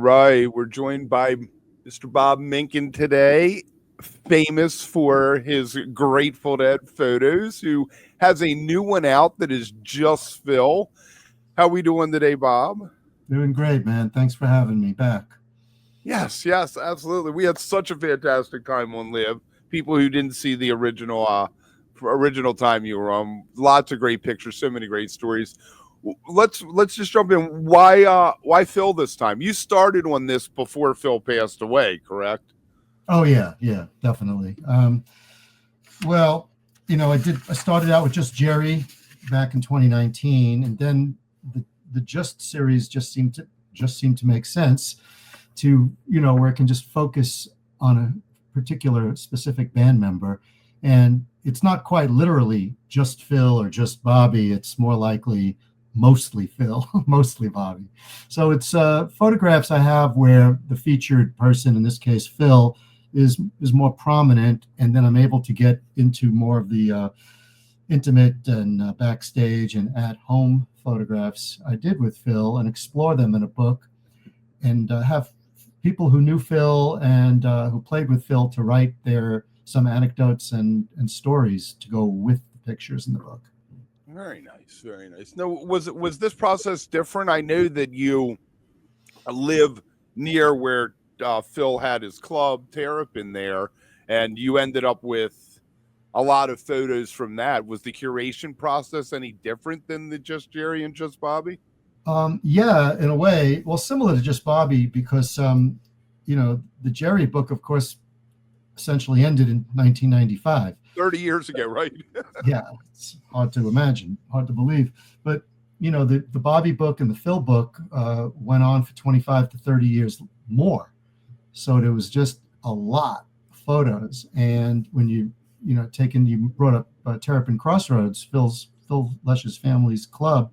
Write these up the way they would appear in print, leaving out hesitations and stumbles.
right. We're joined by Mr. Bob Minkin today, famous for his Grateful Dead photos, who has a new one out that is just Phil. How we doing today, Bob? Doing great, man. Thanks for having me back. Yes, absolutely. We had such a fantastic time on Live. People who didn't see the original time you were on, lots of great pictures, so many great stories. Let's just jump in. Why Phil this time? You started on this before Phil passed away, correct? Oh yeah, definitely. Well, I started out with just Jerry back in 2019, and then the Just series just seemed to make sense to where it can just focus on a particular specific band member, and it's not quite literally just Phil or just Bobby. It's more likely mostly Phil, mostly Bobby. So it's photographs I have where the featured person, in this case Phil, is more prominent, and then I'm able to get into more of the intimate and backstage and at-home photographs I did with Phil and explore them in a book, and have people who knew Phil and who played with Phil to write some anecdotes and stories to go with the pictures in the book. Very nice, very nice. Now, was this process different? I know that you live near where Phil had his club, Terrapin, there, and you ended up with a lot of photos from that. Was the curation process any different than the Just Jerry and Just Bobby? Yeah, in a way. Well, similar to Just Bobby, because the Jerry book, of course, essentially ended in 1995. 30 years ago, right? Yeah, it's hard to imagine, hard to believe. But, the Bobby book and the Phil book went on for 25 to 30 years more. So there was just a lot of photos. And when you brought up Terrapin Crossroads, Phil Lesh's family's club.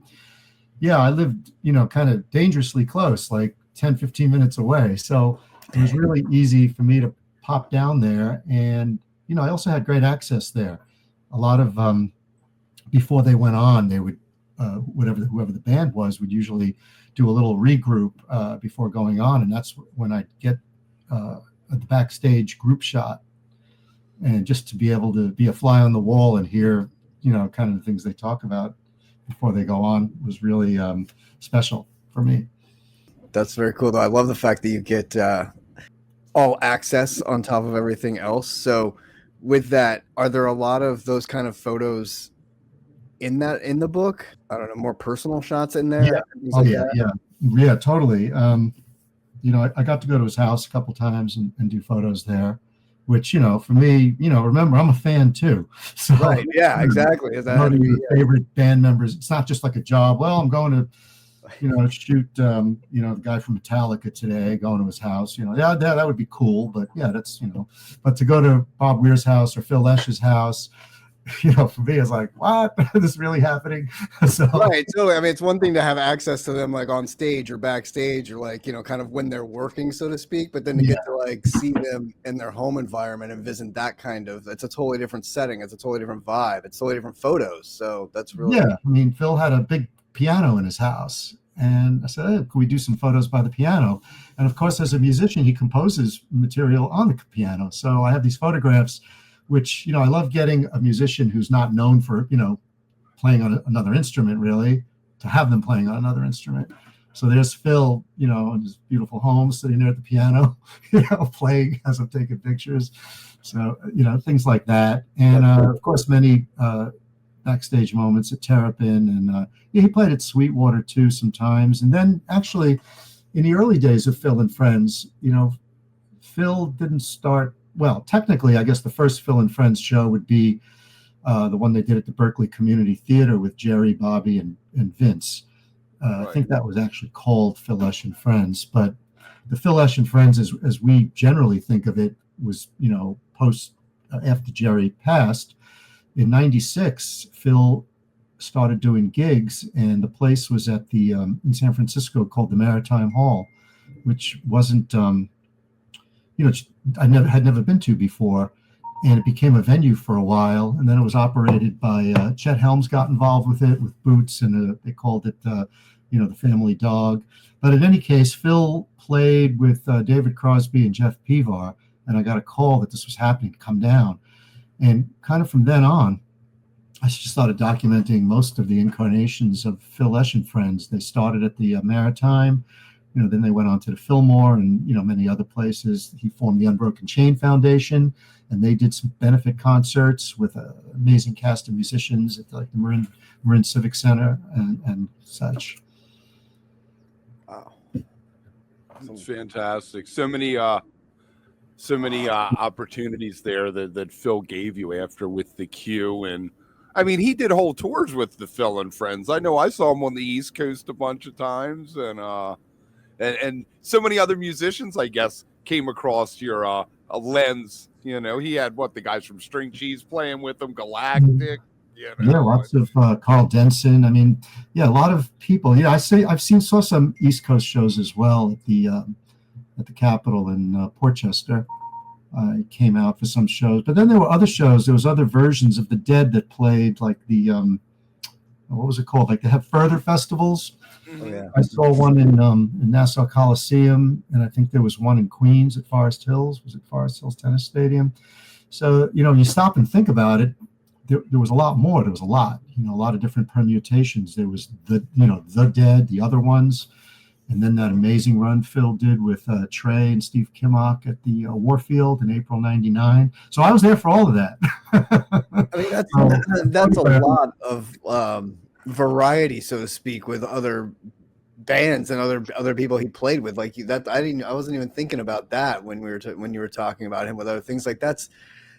Yeah, I lived, kind of dangerously close, like 10, 15 minutes away. So it was really easy for me to pop down there. And, I also had great access there. A lot of, before they went on, they would, whoever the band was, would usually do a little regroup before going on. And that's when I'd get the backstage group shot. And just to be able to be a fly on the wall and hear, kind of the things they talk about before they go on was really special for me. That's very cool, though. I love the fact that you get all access on top of everything else. So with that, are there a lot of those kind of photos in the book? I don't know, more personal shots in there? Yeah. Yeah, totally. I got to go to his house a couple times and do photos there, which, for me, remember, I'm a fan too. So, right. Yeah, exactly. Is that favorite band members? It's not just like a job. Well, I'm going to, shoot, the guy from Metallica today, going to his house, that would be cool. But yeah, that's, but to go to Bob Weir's house or Phil Lesh's house, for me, it's like, what? This is really happening? So, right, totally. I mean, it's one thing to have access to them like on stage or backstage or like, kind of when they're working, so to speak, but then to get to like see them in their home environment and visit that it's a totally different setting. It's a totally different vibe. It's totally different photos. So that's really I mean, Phil had a big piano in his house. And I said, hey, can we do some photos by the piano? And of course, as a musician, he composes material on the piano. So I have these photographs, which, I love getting a musician who's not known for, playing on another instrument, really, to have them playing on another instrument. So there's Phil, in his beautiful home, sitting there at the piano, playing as I'm taking pictures. So, things like that. And, of course, many backstage moments at Terrapin. And he played at Sweetwater, too, sometimes. And then, actually, in the early days of Phil and Friends, Phil didn't start. Well, technically, I guess the first Phil and Friends show would be the one they did at the Berkeley Community Theater with Jerry, Bobby, and Vince. Right. I think that was actually called Phil Lesh and Friends. But the Phil Lesh and Friends, as we generally think of it, was, post after Jerry passed. In '96, Phil started doing gigs, and the place was at the in San Francisco called the Maritime Hall, which wasn't I had never been to before, and it became a venue for a while, and then it was operated by Chet Helms got involved with it with Boots, and they called it the family dog. But in any case, Phil played with David Crosby and Jeff Pevar, and I got a call that this was happening to come down. And kind of from then on, I just started documenting most of the incarnations of Phil Lesh and Friends. They started at the Maritime, then they went on to the Fillmore and, many other places. He formed the Unbroken Chain Foundation, and they did some benefit concerts with an amazing cast of musicians at the Marin Civic Center and such. Wow. It's fantastic. So many opportunities there that Phil gave you after with the Q. And I mean, he did whole tours with the Phil and Friends. I know I saw him on the East Coast a bunch of times, and so many other musicians, I guess, came across your a lens. He had the guys from String Cheese playing with him, Galactic. Yeah, lots of Carl Denson. I mean, a lot of people. Yeah, saw some East Coast shows as well at the Capitol in Portchester. I came out for some shows, but then there were other shows. There was other versions of the Dead that played, like the what was it called? Like they have further festivals. Oh, yeah. I saw one in Nassau Coliseum, and I think there was one in Queens at Forest Hills. Was it Forest Hills Tennis Stadium? So when you stop and think about it, there was a lot more. There was a lot of different permutations. There was the Dead, the other ones, and then that amazing run Phil did with Trey and Steve Kimmock at the Warfield in April '99. So I was there for all of that. I mean, that's a lot of variety, so to speak, with other bands and other people he played with. Like that, I wasn't even thinking about that when you were talking about him with other things. Like that's.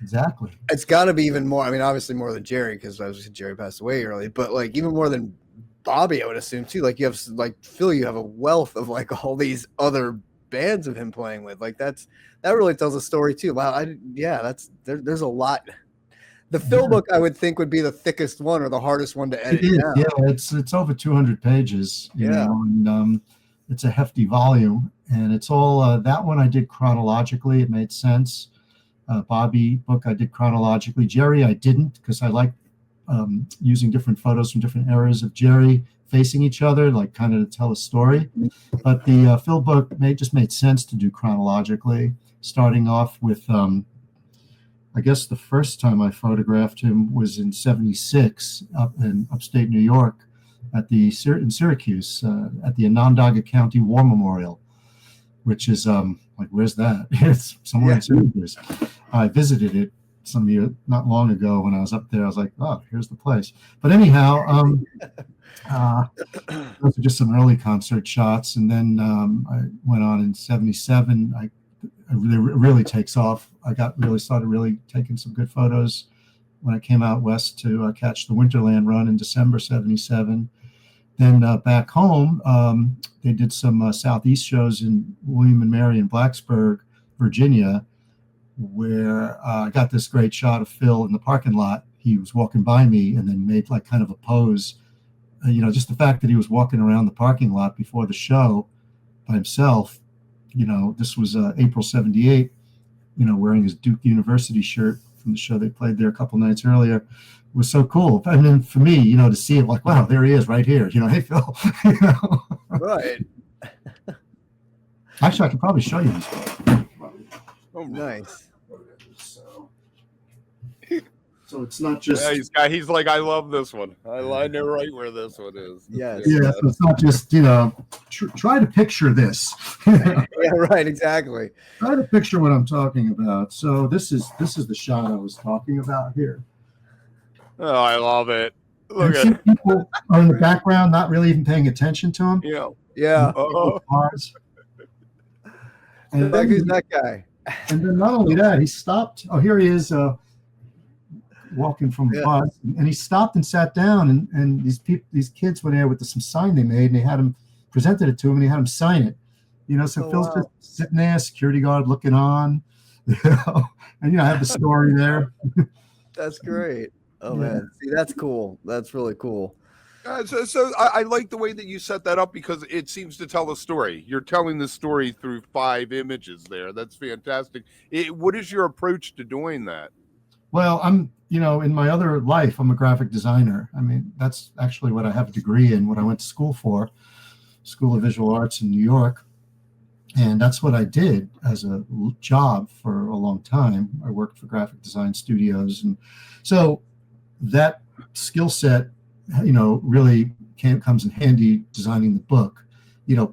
Exactly. It's got to be even more. I mean, obviously more than Jerry, because Jerry passed away early. But like even more than Bobby, I would assume too. Like you have Phil, you have a wealth of like all these other bands of him playing with. Like that really tells a story too. Wow, there's a lot. The Phil book, I would think, would be the thickest one or the hardest one to edit. It is, yeah. It's over 200 pages. You know, and it's a hefty volume, and it's all that one I did chronologically. It made sense. Bobby book I did chronologically. Jerry I didn't, because I like using different photos from different eras of Jerry facing each other, like kind of to tell a story. But the Phil book just made sense to do chronologically, starting off with I guess the first time I photographed him was in '76 up in upstate New York in Syracuse at the Onondaga County War Memorial, which is like, where's that? It's somewhere in Syracuse. I visited it some year not long ago when I was up there. I was like, oh, here's the place. But anyhow, those are just some early concert shots. And then I went on in '77. It really takes off. I started taking some good photos when I came out west to catch the Winterland run in December '77. Then back home, they did some Southeast shows in William and Mary in Blacksburg, Virginia, where I got this great shot of Phil in the parking lot. He was walking by me and then made like kind of a pose. Just the fact that he was walking around the parking lot before the show by himself. This was April '78, wearing his Duke University shirt from the show they played there a couple nights earlier, was so cool. And then for me, to see it, like, wow, there he is right here. Hey, Phil. Right. Actually, I could probably show you this one. Oh, nice. So it's not just. Yeah, he's like, I love this one. I know right where this one is. Yes. Yeah, so it's not just, try to picture this. Yeah, right, exactly. Try to picture what I'm talking about. So this is the shot I was talking about here. Oh, I love it. Look and at people are in the background, not really even paying attention to him. Yeah. Cars. And Like, who's that guy? And then not only that, he stopped. Oh, here he is walking from a bus, and he stopped and sat down. And these kids were there with some sign they made, and they had him presented it to him, and he had him sign it. So Phil's just sitting there, security guard looking on, and I have the story there. That's great. Oh man, see, that's cool. That's really cool. So I like the way that you set that up, because it seems to tell a story. You're telling the story through 5 images there. That's fantastic. What is your approach to doing that? Well, I'm, in my other life, I'm a graphic designer. I mean, that's actually what I have a degree in, what I went to school for. School of Visual Arts in New York. And that's what I did as a job for a long time. I worked for graphic design studios. And so that skill set, really comes in handy designing the book.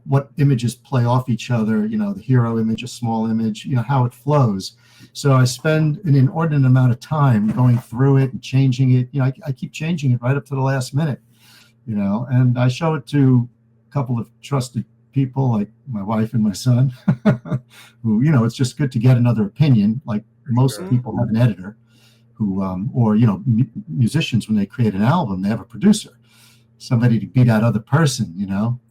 What images play off each other, the hero image, a small image, how it flows. So I spend an inordinate amount of time going through it and changing it. I keep changing it right up to the last minute, and I show it to a couple of trusted people like my wife and my son, who, it's just good to get another opinion. Like most people have an editor who, or, musicians, when they create an album, they have a producer, somebody to be that other person,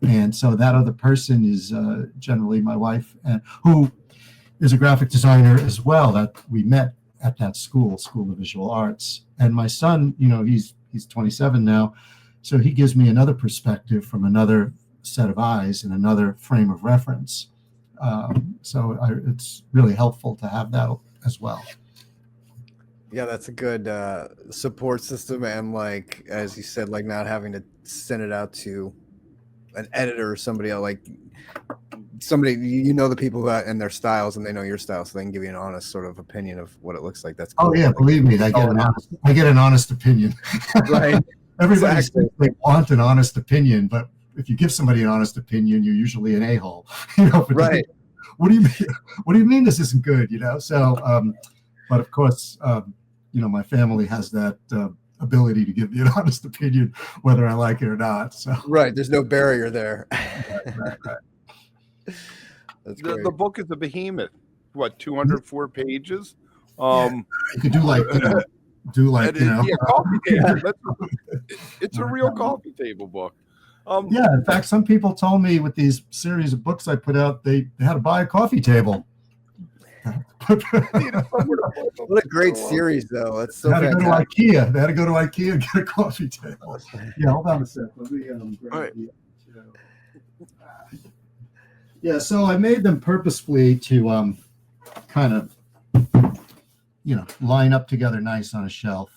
and so that other person is generally my wife, and who is a graphic designer as well, that we met at that School of Visual Arts. And my son, he's 27 now, so he gives me another perspective from another set of eyes and another frame of reference. It's really helpful to have that as well. Yeah, that's a good support system, and like as you said, like not having to send it out to an editor or somebody else, like somebody the people who and their styles, and they know your style, so they can give you an honest sort of opinion of what it looks like. That's cool. Oh yeah, believe me, I get an honest opinion. Right. Everybody says they want an honest opinion, but if you give somebody an honest opinion, you're usually an a-hole. Right. What do you mean? What do you mean this isn't good? So, but of course, my family has that ability to give me an honest opinion, whether I like it or not. So right, there's no barrier there. Right. That's the book is a behemoth. What, 204 pages? You could do coffee table. It's a real coffee table book. In fact, some people told me with these series of books I put out, they had to buy a coffee table. What a great series, though. That's so fantastic. They had to go to IKEA and get a coffee table. Yeah, hold on a sec. Let me grab Yeah, so I made them purposefully to kind of, line up together nice on a shelf.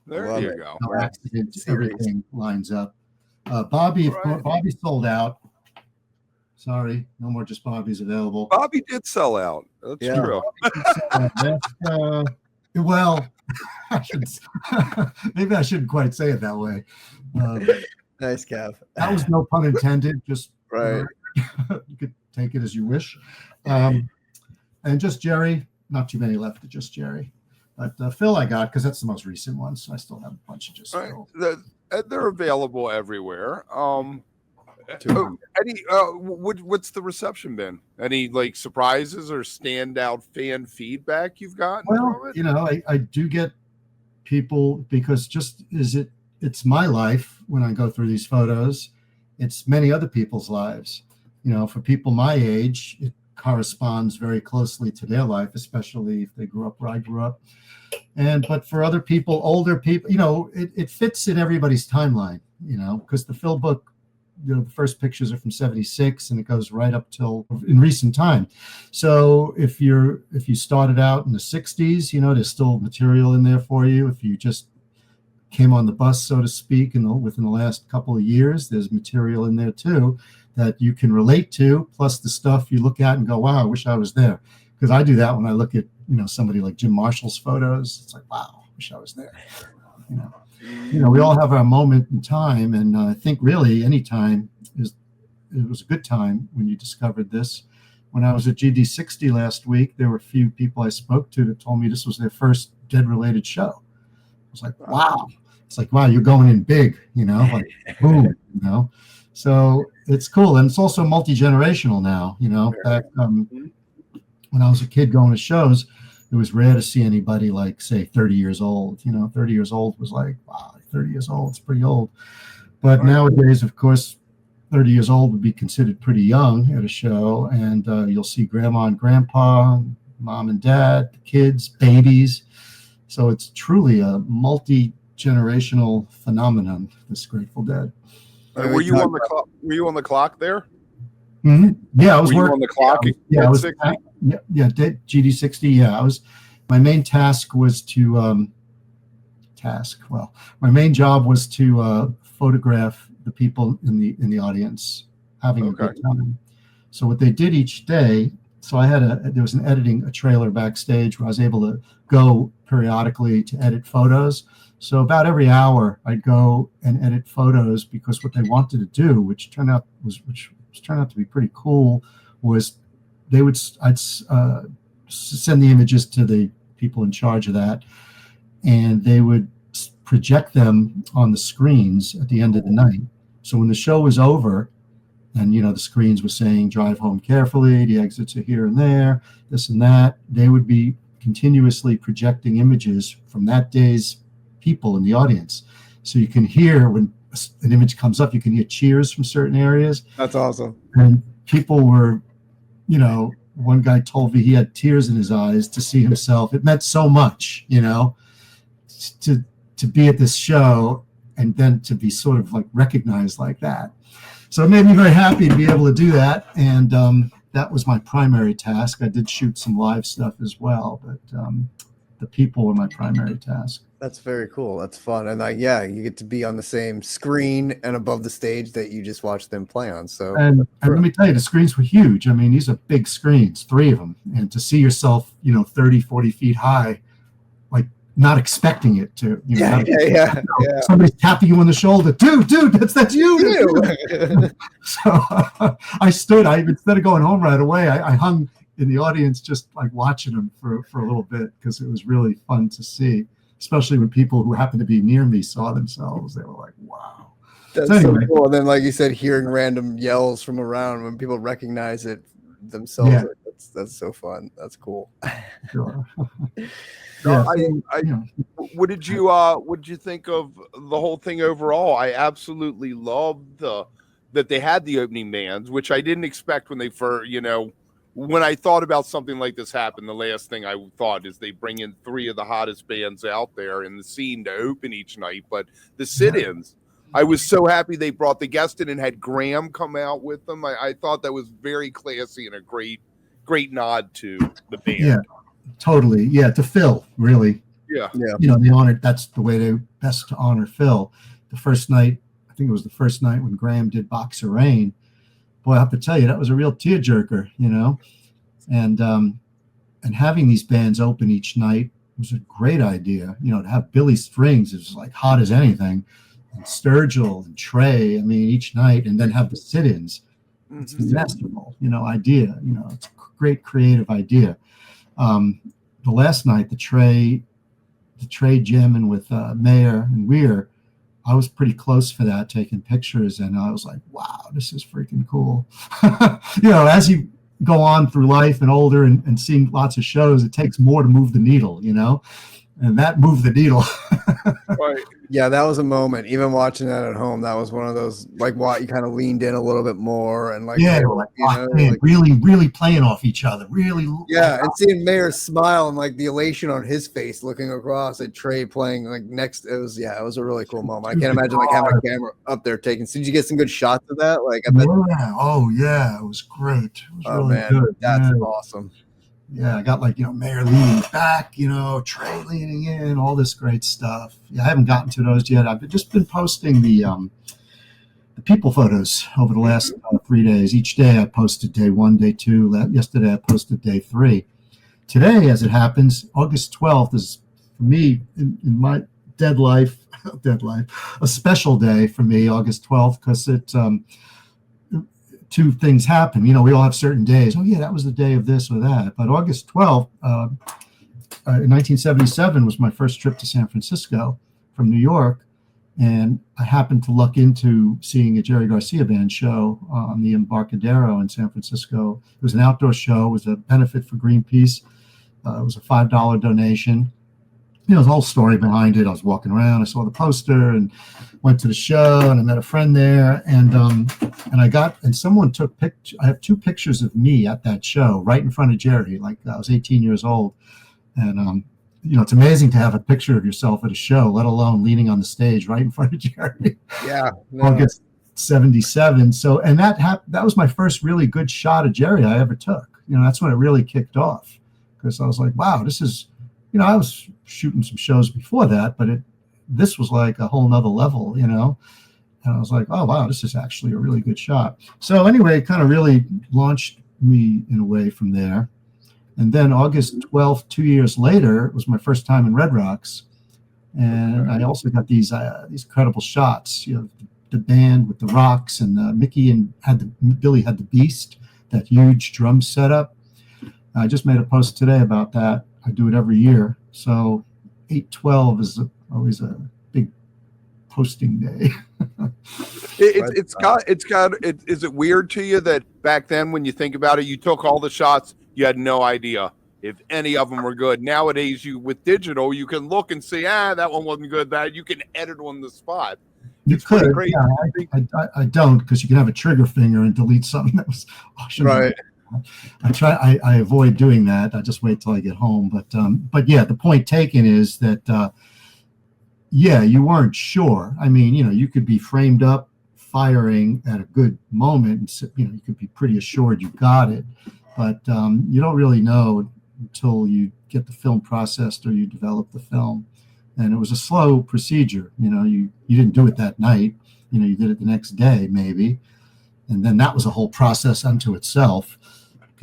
There you go. No accident, everything lines up. Bobby sold out. Sorry, no more Just Bobby's available. Bobby did sell out. That's true. Well, maybe I shouldn't quite say it that way. Nice, Cav. That was no pun intended. Just right. You could take it as you wish. And Just Jerry, not too many left of Just Jerry. But Phil I got, because that's the most recent one, so I still have a bunch of Just Phil. They're available everywhere. What's the reception been? Any like surprises or standout fan feedback you've gotten? Well, I do get people, because just as it's my life when I go through these photos, it's many other people's lives. For people my age, it corresponds very closely to their life, especially if they grew up where I grew up. But for other people, older people, it fits in everybody's timeline, because the Phil book, the first pictures are from 76 and it goes right up till in recent time. So if you started out in the 60s, there's still material in there for you. If you just came on the bus, so to speak, within the last couple of years, there's material in there too that you can relate to, plus the stuff you look at and go, wow, I wish I was there. Because I do that when I look at, somebody like Jim Marshall's photos. It's like, wow, I wish I was there. We all have our moment in time, and I think really any time it was a good time when you discovered this. When I was at GD60 last week, there were a few people I spoke to that told me this was their first Dead-related show. I was like, wow. It's like, wow, you're going in big, like boom, So it's cool, and it's also multi-generational now. Back when I was a kid going to shows, it was rare to see anybody like, say, 30 years old. 30 years old was like, wow, 30 years old, it's pretty old. But nowadays, of course, 30 years old would be considered pretty young at a show. And you'll see grandma and grandpa, mom and dad, kids, babies. So it's truly a multi-generational phenomenon, this Grateful Dead. Were you on the clock? Were you on the clock there? Mm-hmm. Yeah, I was working on the clock. I was. GD60. Yeah, I was. My main task was to my main job was to photograph the people in the audience having a Okay. good time. So what they did each day, so there was a trailer backstage where I was able to go periodically to edit photos. So about every hour I'd go and edit photos, because what they wanted to do, which turned out to be pretty cool, was I'd send the images to the people in charge of that, and they would project them on the screens at the end of the night. So when the show was over, and the screens were saying drive home carefully, the exits are here and there, this and that, they would be continuously projecting images from that day's people in the audience. So you can hear, when an image comes up, you can hear cheers from certain areas. That's awesome. And people were, one guy told me he had tears in his eyes to see himself. It meant so much, to be at this show and then to be sort of like recognized like that. So it made me very happy to be able to do that. And that was my primary task. I did shoot some live stuff as well, but the people were my primary task. That's very cool. That's fun. And you get to be on the same screen and above the stage that you just watched them play on. So, and let me tell you, the screens were huge. I mean, these are big screens, 3 of them. And to see yourself, 30, 40 feet high, like not expecting it to, somebody's tapping you on the shoulder. Dude, that's you. So I stood, instead of going home right away, I hung in the audience, just like watching them for a little bit, because it was really fun to see. Especially when people who happened to be near me saw themselves, they were like, wow. That's so cool. And then, like you said, hearing random yells from around when people recognize it themselves, that's so fun. That's cool. Sure. What did you think of the whole thing overall? I absolutely loved that they had the opening bands, which I didn't expect when they first, when I thought about something like this happen, the last thing I thought is they bring in 3 of the hottest bands out there in the scene to open each night. But the sit-ins, I was so happy they brought the guest in and had Graham come out with them. I thought that was very classy and a great nod to the band. Yeah, totally. Yeah, to Phil, really. Yeah. They honored, that's the way they best to honor Phil. The first night, I think it was the first night when Graham did Box of Rain. Boy, I have to tell you, that was a real tearjerker, and having these bands open each night was a great idea. To have Billy Strings is like hot as anything, and Sturgill and Trey. I mean, each night, and then have the sit-ins. It's a masterful, idea. It's a great creative idea. The last night, the Trey jamming with Mayer and Weir, I was pretty close for that, taking pictures, and I was like, wow, this is freaking cool. As you go on through life and older and seeing lots of shows, it takes more to move the needle, and that moved the needle. Right. Yeah, that was a moment. Even watching that at home, that was one of those, like, what you kind of leaned in a little bit more, and really, really playing off each other, really. Yeah, and seeing Mayer smile and like the elation on his face, looking across at Trey playing like next. It was a really cool moment. I can't imagine like having a camera up there taking. So did you get some good shots of that? Like, I bet. Oh yeah, it was great. It was really good. That's awesome. Yeah, I got Mayer leaning back, Trey leaning in, all this great stuff. Yeah, I haven't gotten to those yet. I've just been posting the people photos over the last 3 days. Each day I posted day 1, day 2. Yesterday I posted day 3. Today, as it happens, August 12th is, for me, in my dead life, a special day for me, August 12th, because it 2 things happen. We all have certain days. Oh, yeah, that was the day of this or that. But August 12th, in 1977, was my first trip to San Francisco from New York. And I happened to luck into seeing a Jerry Garcia band show on the Embarcadero in San Francisco. It was an outdoor show. It was a benefit for Greenpeace. It was a $5 donation. There's a whole story behind it. I was walking around. I saw the poster and went to the show, and I met a friend there. And someone took pictures. I have 2 pictures of me at that show right in front of Jerry. Like, I was 18 years old. And, it's amazing to have a picture of yourself at a show, let alone leaning on the stage right in front of Jerry. Yeah. August 77. So, and that was my first really good shot of Jerry I ever took. That's when it really kicked off, because I was like, wow, this is, I was shooting some shows before that, but this was like a whole nother level, And I was like, oh, wow, this is actually a really good shot. So anyway, it kind of really launched me in a way from there. And then August 12th, 2 years later, it was my first time in Red Rocks. And I also got these incredible shots, the band with the rocks, and Mickey and Billy had the Beast, that huge drum setup. I just made a post today about that. I do it every year. So 8/12 is always a big posting day. Is it weird to you that back then, when you think about it, you took all the shots, you had no idea if any of them were good? Nowadays, with digital, you can look and see, that one wasn't good. That you can edit on the spot. You It's pretty could, crazy. yeah, I don't, because you can have a trigger finger and delete something that was Right. I avoid doing that. I just wait till I get home. But yeah, the point taken is that you weren't sure. I mean, you could be framed up firing at a good moment, and you could be pretty assured you got it, but you don't really know until you get the film processed or you develop the film. And it was a slow procedure. You didn't do it that night. You did it the next day maybe, and then that was a whole process unto itself.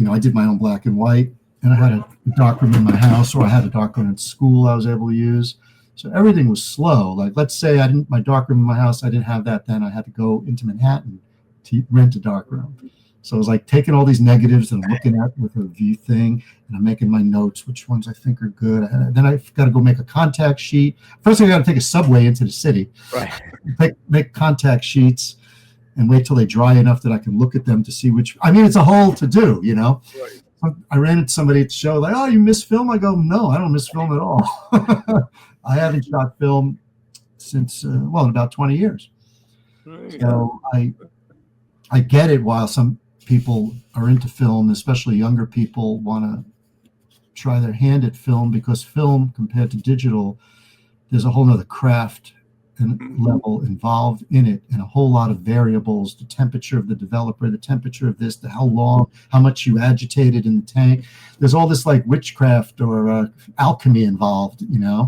I did my own black and white, and I had a darkroom in my house, or I had a darkroom at school I was able to use. So everything was slow. Like, let's say my darkroom in my house, I didn't have that then. I had to go into Manhattan to rent a darkroom. So it was like taking all these negatives and looking at with a view thing, and I'm making my notes, which ones I think are good. Then I've got to go make a contact sheet. First, I got to take a subway into the city, Right. make contact sheets, and wait till they dry enough that I can look at them to see which. I mean, it's a whole to do, Right. I ran into somebody at the show, like, oh, you miss film? I go, no, I don't miss film at all. I haven't shot film since, in about 20 years. So I get it. While some people are into film, especially younger people, want to try their hand at film, because film compared to digital, there's a whole nother craft and level involved in it, and a whole lot of variables: the temperature of the developer, the temperature of this, how long, how much you agitated in the tank. There's all this like witchcraft or alchemy involved, Yeah.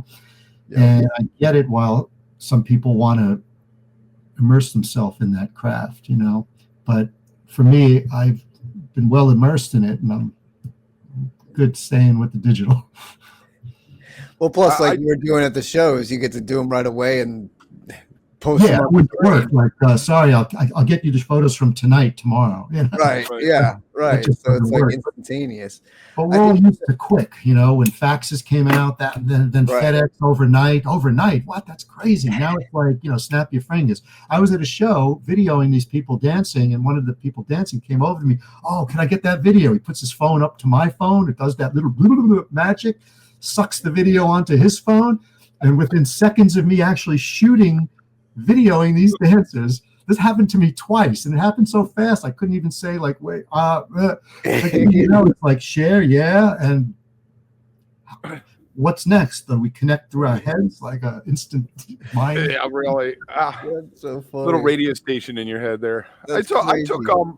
And I get it. While some people want to immerse themselves in that craft, but for me, I've been well immersed in it, and I'm good staying with the digital. Well, plus, like you were doing at the shows, you get to do them right away and post them. Yeah, it would work. Like, sorry, I'll get you the photos from tonight, tomorrow. Right. Yeah. Right. just So it's doesn't like work. instantaneous. But we're all used to quick, when faxes came out, then Right. FedEx overnight. What? That's crazy. Now it's like, snap your fingers. I was at a show videoing these people dancing, and one of the people dancing came over to me. Oh, can I get that video? He puts his phone up to my phone. It does that little magic, sucks the video onto his phone. And within seconds of me actually videoing these dancers, this happened to me twice, and it happened so fast I couldn't even say like, wait, it's like share, yeah, and what's next? Though we connect through our heads like a instant mind. Yeah, really. That's so funny. Little radio station in your head there. I took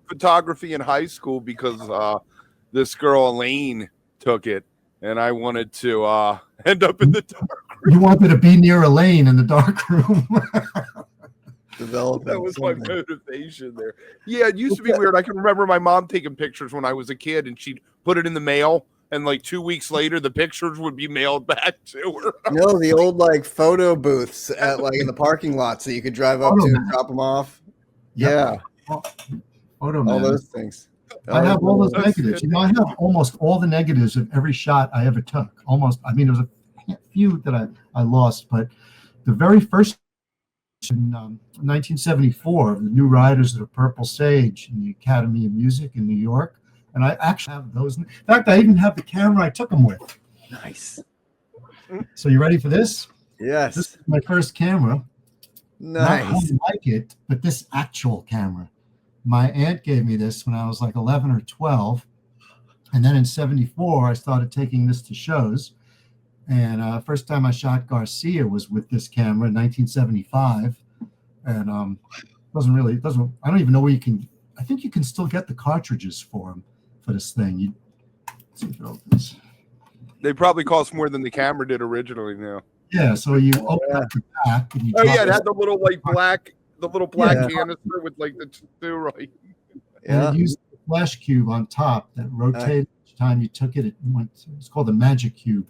photography in high school because this girl Elaine took it, and I wanted to end up in the dark room. You wanted to be near Elaine in the dark room. That was my motivation there. Yeah, it used to be weird. I can remember my mom taking pictures when I was a kid, and she'd put it in the mail, and like 2 weeks later, the pictures would be mailed back to her. The old like photo booths at like in the parking lots that you could drive up to and drop them off. Yep. Yeah, photo man. All those things. I have all those negatives. I have almost all the negatives of every shot I ever took. Almost. I mean, there was a few that I lost, but the very first in 1974, the New Riders of the Purple Sage in the Academy of Music in New York, and I actually have those. In fact, I even have the camera I took them with. Nice. So you ready for this? Yes. This is my first camera. Nice. Not how you like it, but this actual camera. My aunt gave me this when I was like 11 or 12. And then in 74, I started taking this to shows. And first time I shot Garcia was with this camera in 1975. And I don't even know where I think you can still get the cartridges for this thing. Let's see if it opens. They probably cost more than the camera did originally now. Yeah, so you open up the back. And you it had the little like the little black Yeah. canister with like the two, right? And Yeah. it used the flash cube on top that rotated each time you took it. It's called the magic cube.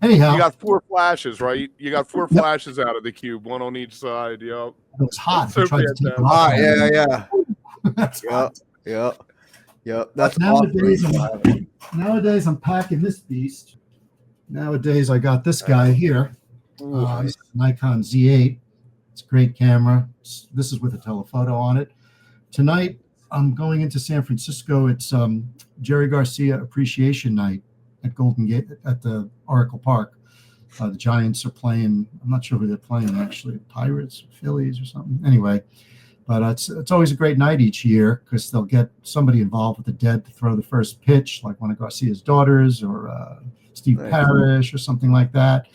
Anyhow, You got 4 flashes, right? You got 4 Yep. flashes out of the cube, one on each side. Yep. it was hot. So I tried to take it fantastic. off. Yeah. That's hot. Yeah. That's Nowadays, awesome. Nowadays, I'm packing this beast. Nowadays, I got this guy here. This is a Nikon Z8. It's a great camera. This is with a telephoto on it. Tonight, I'm going into San Francisco. It's Jerry Garcia Appreciation Night at Golden Gate at the Oracle Park. The Giants are playing. I'm not sure who they're playing actually. Pirates, Phillies, or something. Anyway, but it's always a great night each year because they'll get somebody involved with the dead to throw the first pitch, like one of Garcia's daughters or Steve Parrish or something like that.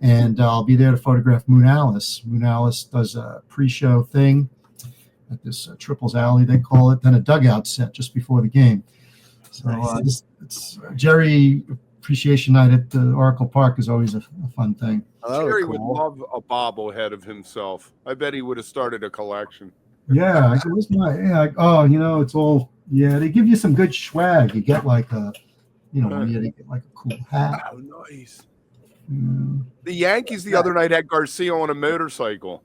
And I'll be there to photograph Moon Alice. Moon Alice does a pre-show thing at this Triples Alley, they call it, then a dugout set just before the game. So it's Jerry Appreciation Night at the Oracle Park is always a fun thing. Jerry would love a bobblehead of himself. I bet he would have started a collection. Yeah, it was it's all, they give you some good swag. You get like you get like a cool hat. Oh, nice. The Yankees the other night had Garcia on a motorcycle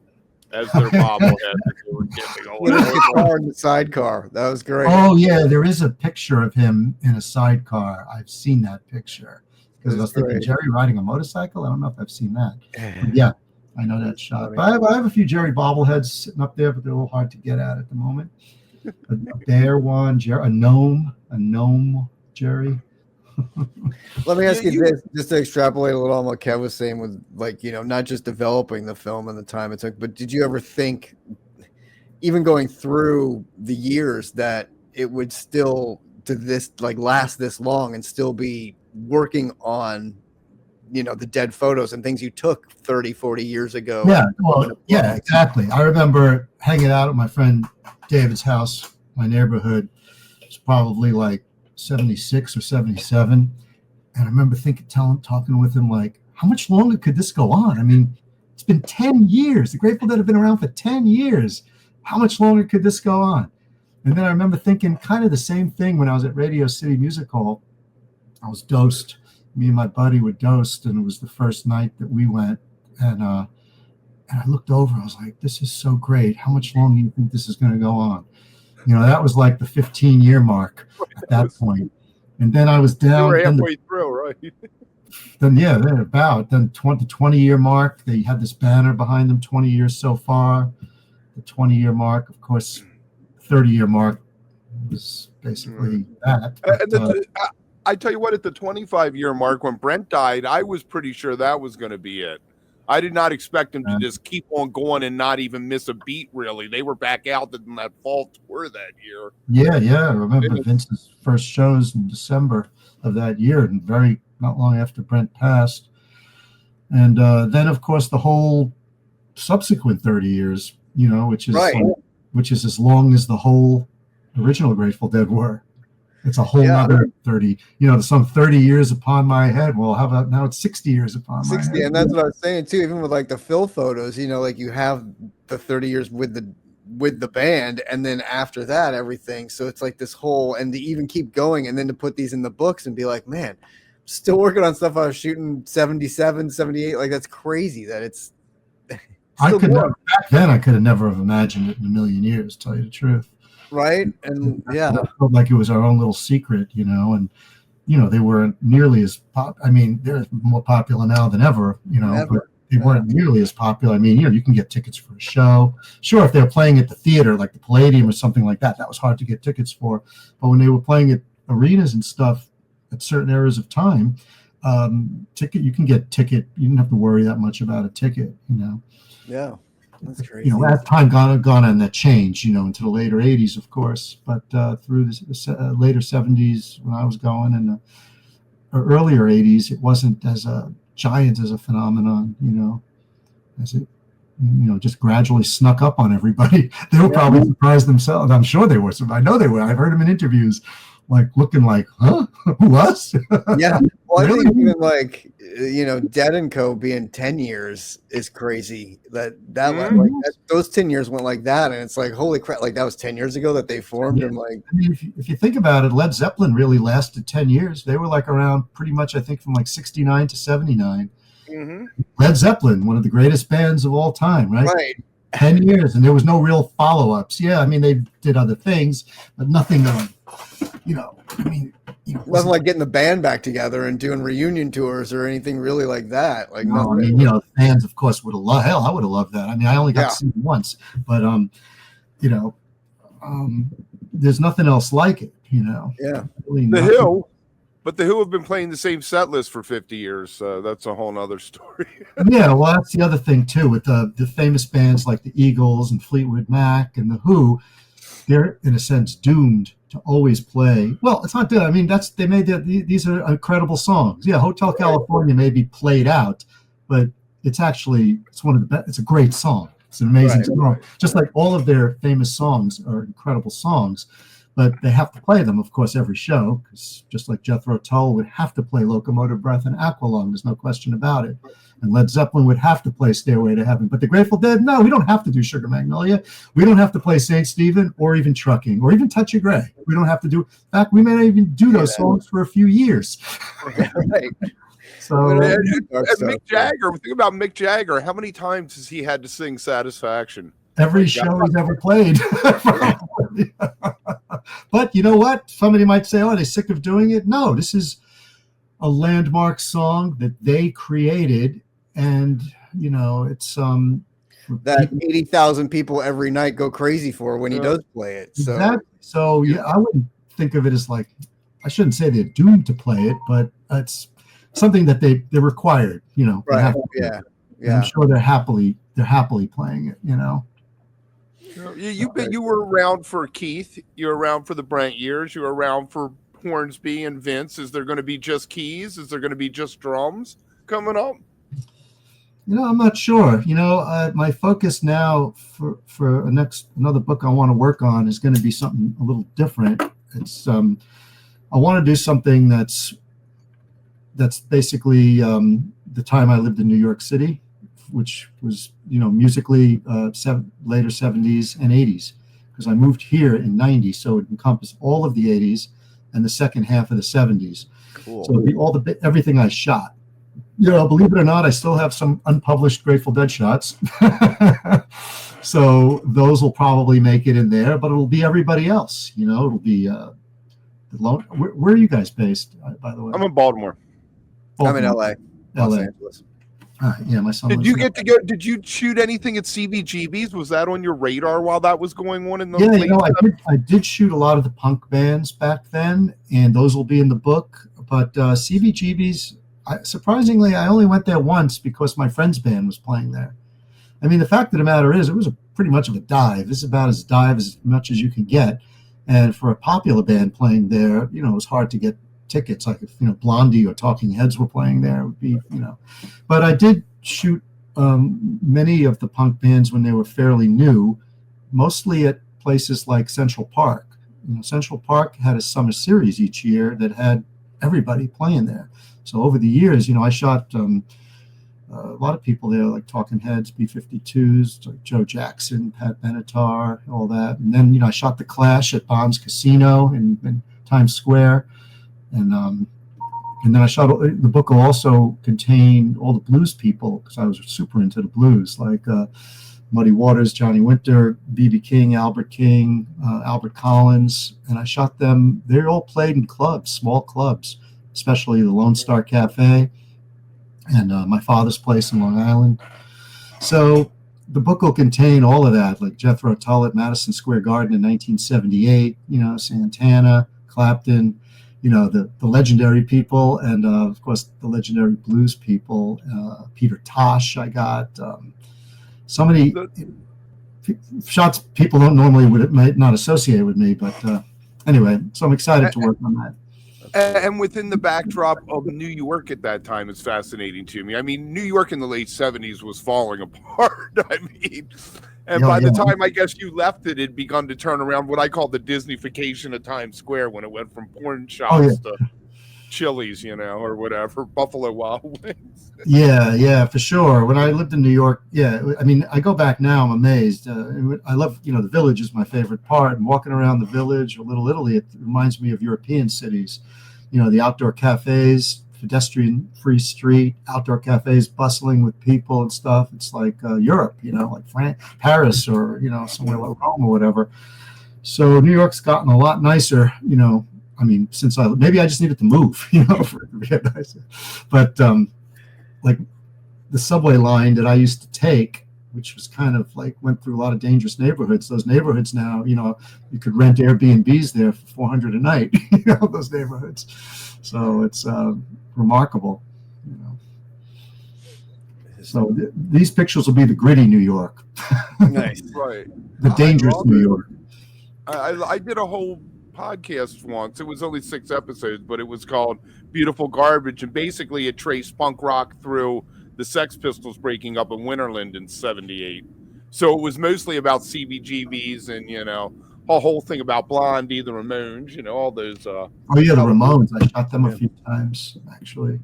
as their bobblehead. They were In the sidecar. That was great. Oh yeah, there is a picture of him in a sidecar. I've seen that picture because I was thinking Jerry riding a motorcycle. I don't know if I've seen that. But yeah, I know that shot. But I have a few Jerry bobbleheads sitting up there, but they're a little hard to get at the moment. A bear one, a gnome, Jerry. Let me ask you this, just to extrapolate a little on what Kev was saying with, like, not just developing the film and the time it took, but did you ever think, even going through the years, that it would still last this long and still be working on, the dead photos and things you took 30, 40 years ago? Yeah, well, yeah, exactly. I remember hanging out at my friend David's house, my neighborhood. It's probably like 76 or 77, and I remember talking with him like, how much longer could this go on? I mean, it's been 10 years. The Grateful Dead have been around for 10 years. How much longer could this go on? And then I remember thinking kind of the same thing when I was at Radio City Music Hall. I was dosed. Me and my buddy were dosed, and it was the first night that we went, and I looked over. I was like, this is so great. How much longer do you think this is going to go on? That was like the 15-year mark at that point. And then I was down. You were halfway through, right? Then, they're about. Then the 20-year mark, they had this banner behind them, 20 years so far. The 20-year mark, of course, 30-year mark was basically that. But, I tell you what, at the 25-year mark, when Brent died, I was pretty sure that was going to be it. I did not expect them to just keep on going and not even miss a beat, really. They were back out in that fall tour that year. Yeah. I remember Vince's first shows in December of that year, and not long after Brent passed. And then, of course, the whole subsequent 30 years, which is as long as the whole original Grateful Dead were. It's a whole other 30, some 30 years upon my head. Well, how about now it's 60 years upon my head? And that's what I was saying too, even with like the Phil photos, like you have the 30 years with the band, and then after that, everything. So it's like this whole, and to even keep going, and then to put these in the books and be like, man, still working on stuff I was shooting 77, 78. Like, that's crazy that it's. Back then I could have never have imagined it in a million years, to tell you the truth. Right. And it felt like it was our own little secret, and they weren't nearly as they're more popular now than ever, but they weren't nearly as popular. I mean, you can get tickets for a show. Sure, if they're playing at the theater like the Palladium or something like that, that was hard to get tickets for. But when they were playing at arenas and stuff at certain eras of time, you can get ticket. You didn't have to worry that much about a ticket, Yeah. That's crazy. As time gone on, that changed, into the later 80s, of course. But through the later 70s, when I was going, and the earlier 80s, it wasn't as a giant as a phenomenon, as it, just gradually snuck up on everybody. They were probably surprised themselves. I'm sure they were. I know they were. I've heard them in interviews, like looking like, huh? Who, us? Yeah. Well, I Really? think even like Dead and Co. being 10 years is crazy. Those 10 years went like that, and it's like holy crap! Like that was 10 years ago that they formed, and like I mean, if you think about it, Led Zeppelin really lasted 10 years. They were like around pretty much, I think, from like 69 to 79. Mm-hmm. Led Zeppelin, one of the greatest bands of all time, right? right. 10 years, and there was no real follow-ups. Yeah, I mean, they did other things, but nothing, Nothing like getting the band back together and doing reunion tours or anything really like that. Like no, I nothing. mean, the fans, of course, would have loved. Hell, I would have loved that. I mean, I only got to see it once, but there's nothing else like it. Yeah. Really The nothing. Who, but the Who have been playing the same set list for 50 years. So that's a whole nother story. Yeah, well, that's the other thing too with the famous bands like the Eagles and Fleetwood Mac and the Who. They're in a sense doomed to always play. Well, it's not that. I mean, these are incredible songs. Yeah, Hotel California may be played out, but it's one of the best. It's a great song. It's an amazing song. Just like all of their famous songs are incredible songs, but they have to play them, of course, every show, because just like Jethro Tull would have to play Locomotive Breath and Aqualung, there's no question about it. And Led Zeppelin would have to play Stairway to Heaven. But the Grateful Dead, no, we don't have to do Sugar Magnolia. We don't have to play St. Stephen or even Trucking or even Touch of Grey. We don't have to do. In fact, we may not even do those songs for a few years. Right. So And Mick Jagger, think about Mick Jagger. How many times has he had to sing Satisfaction? every show he's ever played. But you know what? Somebody might say, "Oh, they're sick of doing it." No, this is a landmark song that they created, and it's that 80,000 people every night go crazy for when he does play it. So exactly. So yeah, I wouldn't think of it as like, I shouldn't say they're doomed to play it, but it's something that they're required. right, yeah. I'm sure they're happily playing it. You were around for Keith. You were around for the Brent years. You were around for Hornsby and Vince. Is there going to be just keys? Is there going to be just drums coming up? I'm not sure. My focus now for another book I want to work on is going to be something a little different. It's I want to do something that's basically the time I lived in New York City, which was musically later 70s and 80s, because I moved here in 90, so it encompassed all of the 80s and the second half of the 70s. Cool. So it'd be everything I shot. Believe it or not, I still have some unpublished Grateful Dead shots. So those will probably make it in there, but it'll be everybody else. It'll be where are you guys based, by the way? I'm in Baltimore. I'm in LA. Los Angeles. Yeah, my son. Did you get to go? Did you shoot anything at CBGB's? Was that on your radar while that was going on in the? Yeah, I did shoot a lot of the punk bands back then, and those will be in the book. But CBGB's, surprisingly, I only went there once because my friend's band was playing there. I mean, the fact of the matter is, it was pretty much of a dive. This is about as dive as much as you can get, and for a popular band playing there, it was hard to get tickets. Like if Blondie or Talking Heads were playing there, it would be But I did shoot many of the punk bands when they were fairly new, mostly at places like Central Park. Central Park had a summer series each year that had everybody playing there. So over the years, I shot a lot of people there, like Talking Heads, B-52s, like Joe Jackson, Pat Benatar, all that. And then I shot the Clash at Bond's Casino in Times Square. And then I shot, the book will also contain all the blues people, because I was super into the blues, like Muddy Waters, Johnny Winter, B.B. King, Albert Collins. And I shot them. They all played in clubs, small clubs, especially the Lone Star Cafe and my father's place in Long Island. So the book will contain all of that, like Jethro Tull at Madison Square Garden in 1978, Santana, Clapton, the legendary people, and of course the legendary blues people. Peter Tosh, I got so many shots people don't normally might not associate with me, but anyway, so I'm excited to work on that. And within the backdrop of New York at that time is fascinating to me. I mean, New York in the late 70s was falling apart. I mean, and by the time I guess you left it, it'd begun to turn around, what I call the Disneyfication of Times Square, when it went from porn shops to. Chili's, or whatever, Buffalo Wild Wings. Yeah, for sure. When I lived in New York, I mean, I go back now, I'm amazed. I love, the Village is my favorite part. And walking around the Village or Little Italy, it reminds me of European cities. The outdoor cafes, pedestrian-free street, outdoor cafes bustling with people and stuff. It's like Europe, like Paris or, somewhere like Rome or whatever. So New York's gotten a lot nicer, I mean, since maybe I just needed to move, for it to get nicer. But like the subway line that I used to take, which was kind of like went through a lot of dangerous neighborhoods. Those neighborhoods now, you could rent Airbnbs there for $400 a night. Those neighborhoods. So it's remarkable. So these pictures will be the gritty New York. Nice, right? The dangerous New York. I did a whole podcast once. It was only 6 episodes, but it was called Beautiful Garbage, and basically it traced punk rock through the Sex Pistols breaking up in Winterland in '78. So it was mostly about CBGBs and a whole thing about Blondie, the Ramones, all those. Oh yeah, the Ramones. I shot them a few times actually.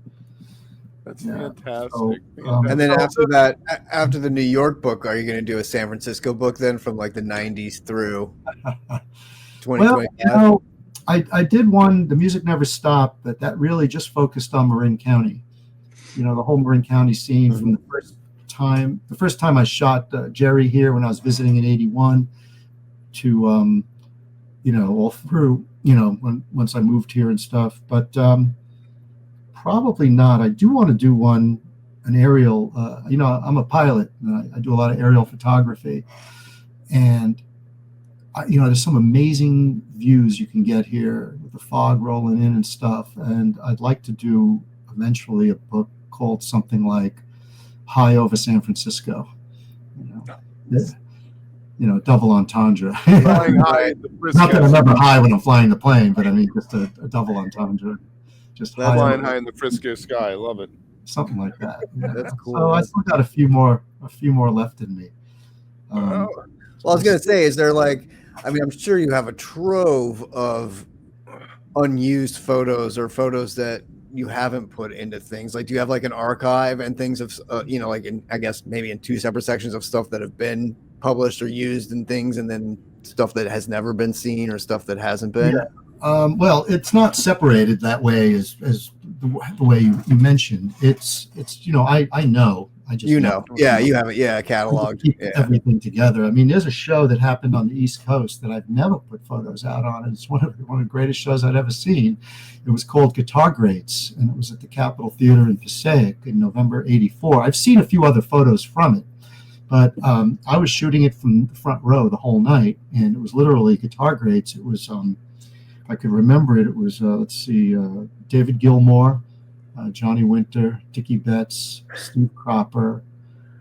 That's fantastic. So, and then after that, after the New York book, are you going to do a San Francisco book then from like the 90s through 2025? Well, I did one, The Music Never Stopped, but that really just focused on Marin County. The whole Marin County scene from the first time I shot Jerry here when I was visiting in '81 to, all through, once I moved here and stuff. But probably not. I do want to do an aerial, I'm a pilot. And I do a lot of aerial photography. And there's some amazing views you can get here with the fog rolling in and stuff. And I'd like to do eventually a book called something like High Over San Francisco. Double entendre. Flying high in the Frisco. Not that I'm ever high when I'm flying the plane, but I mean just a double entendre. Just flying high in the Frisco sky. I love it. Something like that. That's cool. So I still got a few more left in me. Well, I was gonna say, is there I'm sure you have a trove of unused photos or photos that you haven't put into things. Like, do you have like an archive and things of, I guess maybe in 2 separate sections of stuff that have been published or used and things, and then stuff that has never been seen or stuff that hasn't been? Yeah. Well, it's not separated that way as the way you mentioned. It's I know. I just you have it. Yeah, cataloged. Keep everything together. I mean, there's a show that happened on the East Coast that I've never put photos out on, and it's one of the greatest shows I'd ever seen. It was called Guitar Greats, and it was at the Capitol Theater in Passaic in November '84. I've seen a few other photos from it, but I was shooting it from the front row the whole night, and it was literally Guitar Greats. It was, if I could remember it, it was David Gilmour, Johnny Winter, Dickie Betts, Steve Cropper,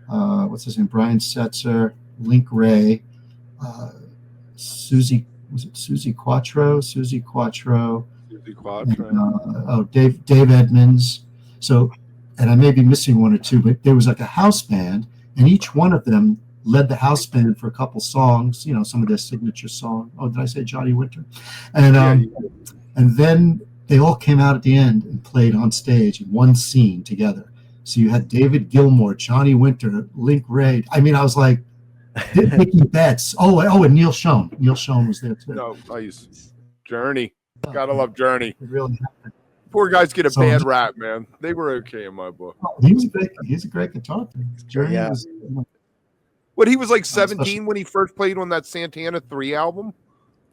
what's his name, Brian Setzer, Link Ray, Susie Quattro, and, Dave Edmonds. So, and I may be missing one or two, but there was like a house band, and each one of them led the house band for a couple songs, some of their signature songs. Oh, did I say Johnny Winter? And then they all came out at the end and played on stage in one scene together. So you had David Gilmour, Johnny Winter, Link Ray. I mean, I was like, Dickie Betts. Oh, and Neil Schon. Neil Schon was there too. No, nice. Journey. Gotta love Journey. It really happened. Poor guys get a bad rap, man. They were okay in my book. He's a great guitar player. Journey was, What, he was like 17 when he first played on that Santana 3 album?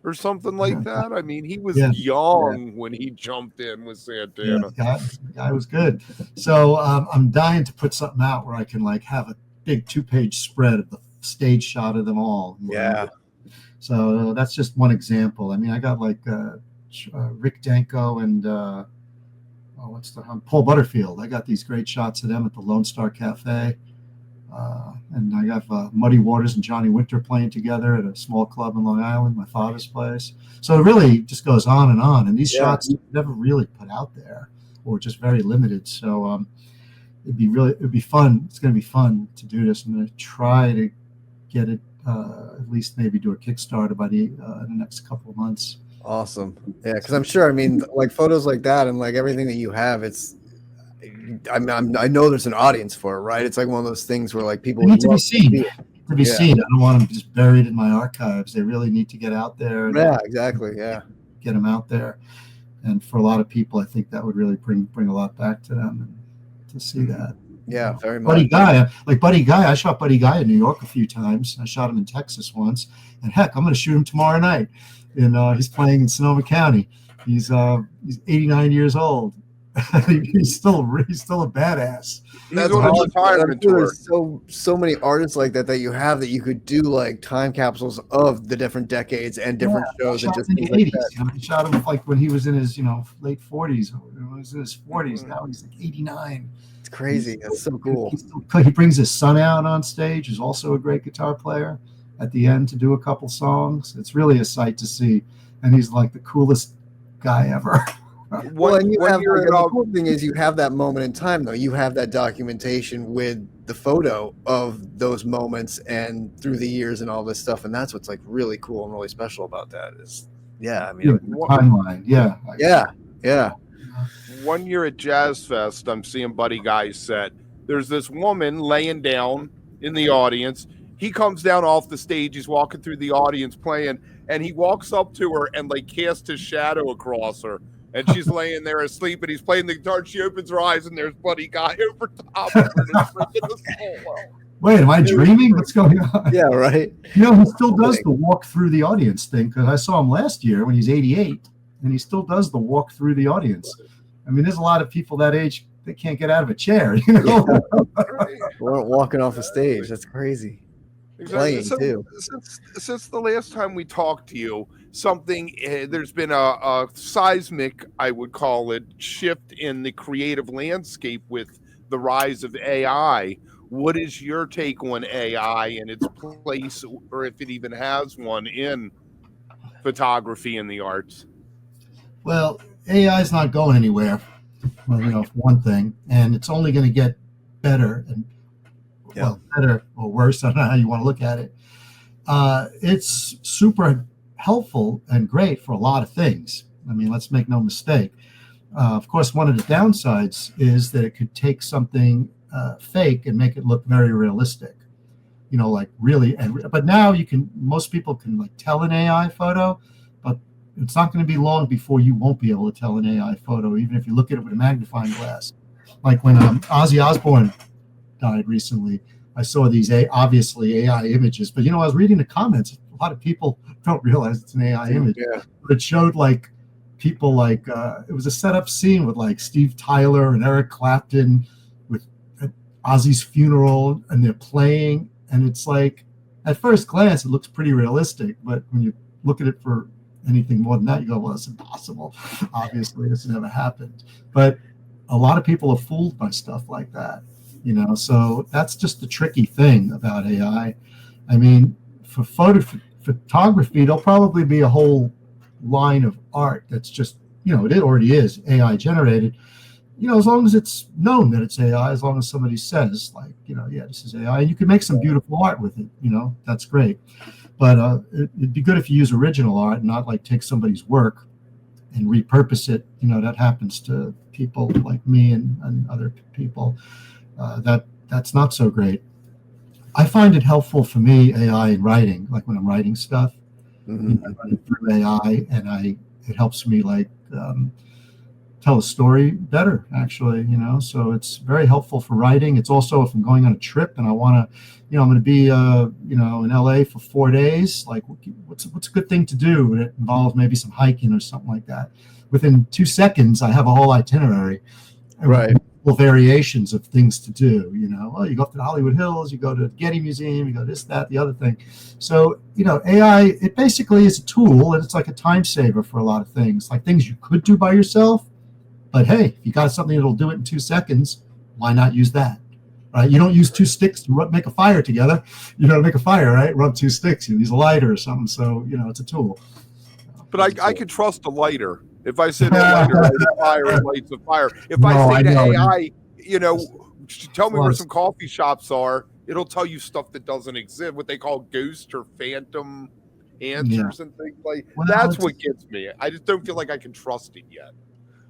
Or something like that. I mean, he was young when he jumped in with Santana. Yeah, the guy was good. So I'm dying to put something out where I can like have a big 2-page spread of the stage shot of them all. Yeah. So that's just one example. I mean, I got like Rick Danko and Paul Butterfield. I got these great shots of them at the Lone Star Cafe. And I got Muddy Waters and Johnny Winter playing together at a small club in Long Island, my father's place. So it really just goes on. And these shots never really put out there, or just very limited. So it'd be fun. It's going to be fun to do this. I'm going to try to get it, at least maybe do a Kickstarter by the next couple of months. Awesome. Yeah, because I'm sure. I mean, like photos like that and like everything that you have, it's. I know there's an audience for it, right? It's like one of those things where like people They need to be love seen. see it. To be Yeah. seen. I don't want them just buried in my archives. They really need to get out there. And Yeah, exactly. Yeah. get them out there. And for a lot of people, I think that would really bring a lot back to them and to see that. Yeah, very much. Buddy Guy, I shot Buddy Guy in New York a few times. I shot him in Texas once, and heck, I'm going to shoot him tomorrow night. And he's playing in Sonoma County. He's 89 years old. he's still a badass. He's on a retirement tour. There's so many artists like that you have that you could do like time capsules of the different decades and different shows and just in the like 80s. that. I shot him like when he was in his late 40s. When he was in his 40s. Now he's like 89. It's crazy. That's so cool. He brings his son out on stage, who's also a great guitar player, at the end to do a couple songs. It's really a sight to see, and he's like the coolest guy ever. Well, and the cool thing is you have that moment in time, though. You have that documentation with the photo of those moments and through the years and all this stuff, and that's what's like really cool and really special about that. Is timeline. Yeah. One year at Jazz Fest, I'm seeing Buddy Guy's set. There's this woman laying down in the audience. He comes down off the stage. He's walking through the audience playing, and he walks up to her and like casts his shadow across her. And she's laying there asleep, and he's playing the guitar. She opens her eyes, and there's Buddy Guy over top of her. Wait, am I dreaming? What's going on? Yeah, right. He still does the walk through the audience thing, because I saw him last year when he's 88, and he still does the walk through the audience. I mean, there's a lot of people that age, they can't get out of a chair. Walking off a stage. That's crazy. Exactly. Playing too. Since the last time we talked to you, there's been a seismic, I would call it, shift in the creative landscape with the rise of AI. What is your take on AI and its place, or if it even has one, in photography and the arts? Well, AI is not going anywhere. Well, for one thing, and it's only going to get better and better or worse. I don't know how you want to look at it. It's super helpful and great for a lot of things. I mean, let's make no mistake. Of course, one of the downsides is that it could take something fake and make it look very realistic. Like really. But now most people can like tell an AI photo, but it's not going to be long before you won't be able to tell an AI photo, even if you look at it with a magnifying glass. Like when Ozzy Osbourne died recently, I saw these obviously AI images, but I was reading the comments. A lot of people don't realize it's an AI image. Yeah. But it showed like people like it was a setup scene with like Steve Tyler and Eric Clapton with Ozzy's funeral, and they're playing, and it's like at first glance it looks pretty realistic, but when you look at it for anything more than that, you go, well, it's impossible. Obviously, this never happened. But a lot of people are fooled by stuff like that. So that's just the tricky thing about AI. I mean, for photography, there'll probably be a whole line of art that's just, it already is AI generated. As long as it's known that it's AI, as long as somebody says like, yeah, this is AI, and you can make some beautiful art with it, that's great. But it'd be good if you use original art and not like take somebody's work and repurpose it. That happens to people like me and other people. That's not so great. I find it helpful for me, AI, in writing, like when I'm writing stuff. Mm-hmm. I run it through AI, and it helps me like tell a story better, actually. So it's very helpful for writing. It's also if I'm going on a trip and I want to, I'm going to be in LA for 4 days. Like, what's a good thing to do? And it involves maybe some hiking or something like that. Within 2 seconds, I have a whole itinerary. Right. Variations of things to do. You go up to the Hollywood Hills, you go to the Getty Museum, you go this, that, the other thing. So AI, it basically is a tool, and it's like a time saver for a lot of things, like things you could do by yourself. But hey, if you got something that'll do it in 2 seconds, why not use that? Right? You don't use 2 sticks to make a fire together. To make a fire, right? Rub 2 sticks. You use a lighter or something. So it's a tool. But I could trust a lighter. If I say the lighter lights a fire, it lights a fire. If I say to AI, tell me where some coffee shops are, it'll tell you stuff that doesn't exist, what they call ghost or phantom answers and things like Well, that's what gets me. I just don't feel like I can trust it yet.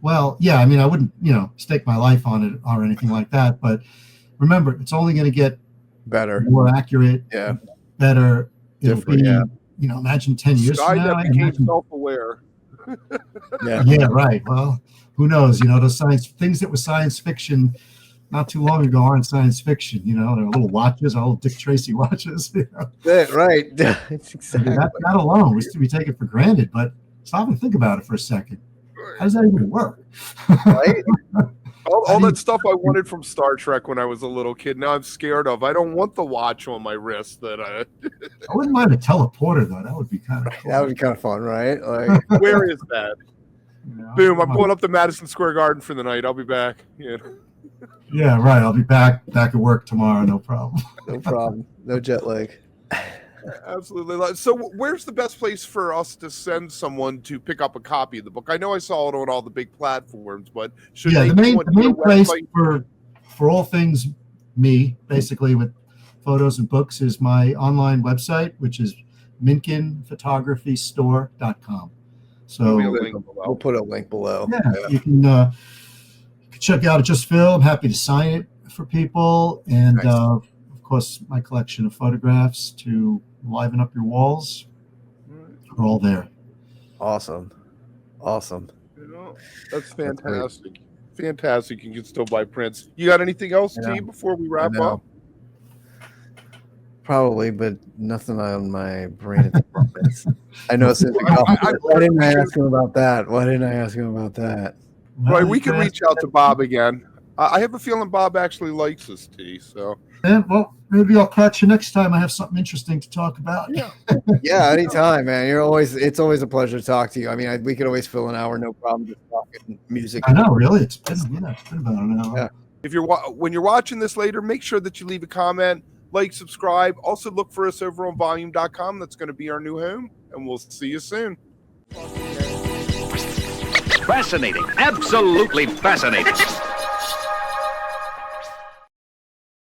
Well, yeah, I mean, I wouldn't, stake my life on it or anything like that. But remember, it's only going to get Better. more accurate, better. It'll Different, be, imagine 10 years from now. Skynet became self-aware. Yeah, right. Well, who knows? Those things that were science fiction not too long ago aren't science fiction. They're little watches, little Dick Tracy watches. Right. It's exactly. That alone, we take it for granted, but stop and think about it for a second. How does that even work? Right? All that stuff I wanted from Star Trek when I was a little kid, now I'm scared of. I don't want the watch on my wrist that I wouldn't mind a teleporter, though. That would be kind of cool. That would be kind of fun, right? Like, where is that? Boom, I'm going up to Madison Square Garden for the night. I'll be back. Yeah, right. I'll be back at work tomorrow. No problem. No problem. No jet lag. Absolutely. So where's the best place for us to send someone to pick up a copy of the book? I know I saw it on all the big platforms, but should they the main place for all things me, basically with photos and books, is my online website, which is minkinphotographystore.com. So we'll put a link below. Yeah. You can check out Just Phil. I'm happy to sign it for people. And nice. Of course, my collection of photographs to liven up your walls are all there. Awesome. That's fantastic. Fantastic. You can still buy prints. You got anything else, T, before we wrap up? Probably, but nothing on my brain at the moment. I know. Why didn't I ask him about that? Right, we can reach out to Bob again. I have a feeling Bob actually likes us, T. So, well, maybe I'll catch you next time. I have something interesting to talk about. Yeah, anytime, man. It's always a pleasure to talk to you. I mean, we could always fill an hour, no problem, just talking music. I know, really. It's been about an hour. Yeah. If when you're watching this later, make sure that you leave a comment, like, subscribe. Also, look for us over on volume.com. That's going to be our new home, and we'll see you soon. Fascinating. Absolutely fascinating.